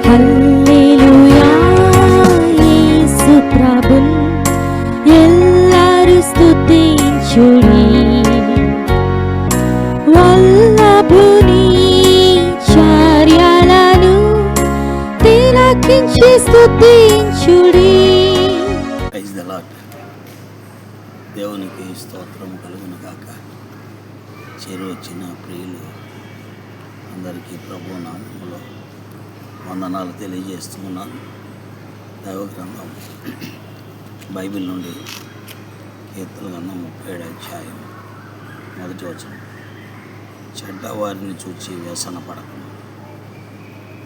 హల్లెలూయా యేసు ప్రభున్ ఎల్లరు స్తుతించుడి. వల్లభుని చర్యలను తిలకించి స్తుతించుడి. Praise the Lord. దేవునికి స్తోత్రం కలుగును గాక. చేరువచ్చిన ప్రియులు అందరికీ ప్రభు నామములో వందనాలు తెలియజేస్తున్నాను. దైవ గ్రంథం బైబిల్ నుండి కీర్తన గ్రంథం 37 అధ్యాయం 1వ వచనం. చెడ్డవారిని చూచి వ్యసన పడకము,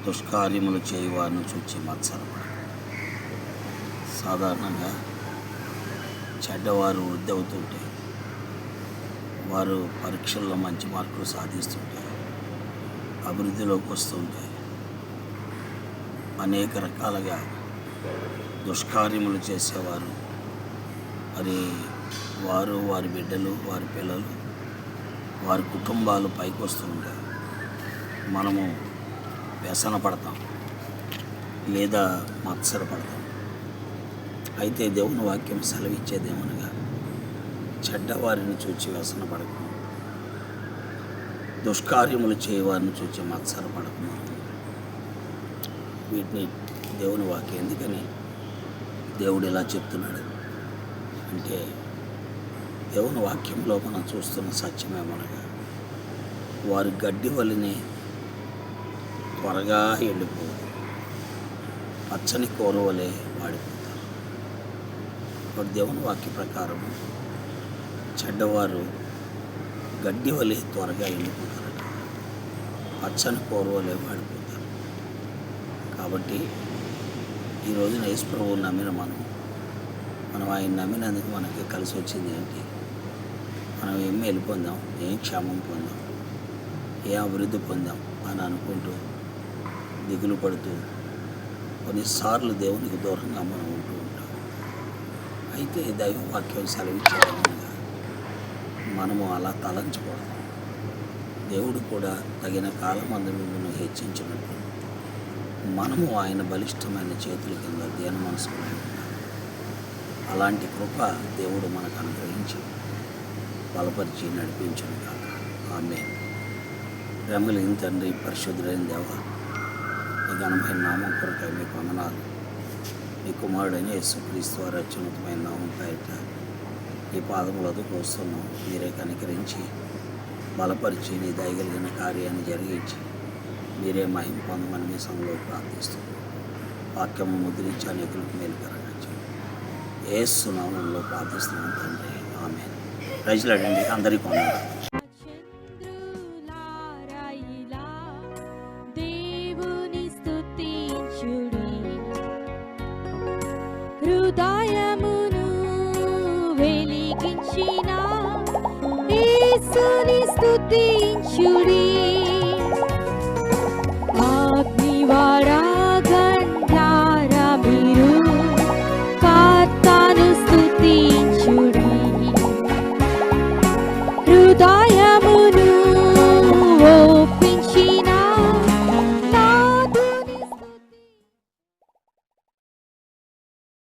దుష్కార్యములు చేయువారిని చూచి మత్సరపడకు. సాధారణంగా చెడ్డవారు వృద్ధి అవుతుంటే, వారు పరీక్షల్లో మంచి మార్కులు సాధిస్తుంటే, అభివృద్ధిలోకి వస్తుంటే, అనేక రకాలుగా దుష్కార్యములు చేసేవారు మరి వారు, వారి బిడ్డలు, వారి పిల్లలు, వారి కుటుంబాలు పైకి వస్తుంటాయి. మనము వ్యసన పడతాం లేదా మత్సరపడతాం. అయితే దేవుని వాక్యం సెలవిచ్చేదేమనగా, చెడ్డవారిని చూచి వ్యసన పడకు, దుష్కార్యములు చేయవారిని చూచి మత్సరపడకు. వీటిని దేవుని వాక్యం ఎందుకని దేవుడు ఇలా చెప్తున్నాడు అంటే, దేవుని వాక్యంలో మనం చూస్తున్న సత్యమేమనగా, వారి గడ్డి వలనే త్వరగా ఎండిపోవు, పచ్చని కూర వలె వాడిపోతారు. ఇప్పుడు దేవుని వాక్య ప్రకారం చెడ్డవారు గడ్డి వలె త్వరగా ఎండిపోతారు, పచ్చని కూర వలె వాడిపోతారు. కాబట్టి ఈ రోజున యేసు ప్రభువుని నమ్మిన మనం ఆయన నమ్మినందుకు మనకి కలిసి వచ్చింది ఏంటి? మనం ఏం మేలు పొందాం, ఏం క్షేమం పొందాం, ఏ అభివృద్ధి పొందాం అని అనుకుంటూ దిగులు పడుతూ కొన్నిసార్లు దేవునికి దూరంగా మనం ఉంటూ ఉంటాం. అయితే దైవ వాక్యం సెలవిచ్చేదనగా మనము అలా తలంచకూడదు. దేవుడు కూడా తగిన కాలమందు మిమ్మల్ని హెచ్చించినట్టు మనము ఆయన బలిష్టమైన చేతుల కింద దేన మనసులో అలాంటి కృప దేవుడు మనకు అనుగ్రహించి బలపరిచి నడిపించును కాక. ఆమేన్. ప్రేమలేని తండ్రి, పరిశుద్ధులైన దేవ, మీ ఘనమైన నామం కొరకై మీకు వందనాలు. మీ కుమారుడైన యేసుక్రీస్తు వారి అత్యున్నతమైన నామం పేరిట ఈ పాదములతో వస్తున్నాం. మీరే కనికరించి బలపరిచి నీ దయగలిగిన కార్యాన్ని జరిగించి మీరే మహిమ పొందమని మీ సంఘంలో ప్రార్థిస్తున్నాం. వాక్యము ముద్రించి అనేకులకు మేలుకరంగా యేసు నామములో ప్రార్థిస్తున్నాం తండ్రి. ఆమేన్. ప్రైజ్ లార్డ్ అండి. అందరికీ వందనాలు. దేవుని స్తుతించుడి, హృదయమును వెలిగించిన యేసుని స్తుతించుడి.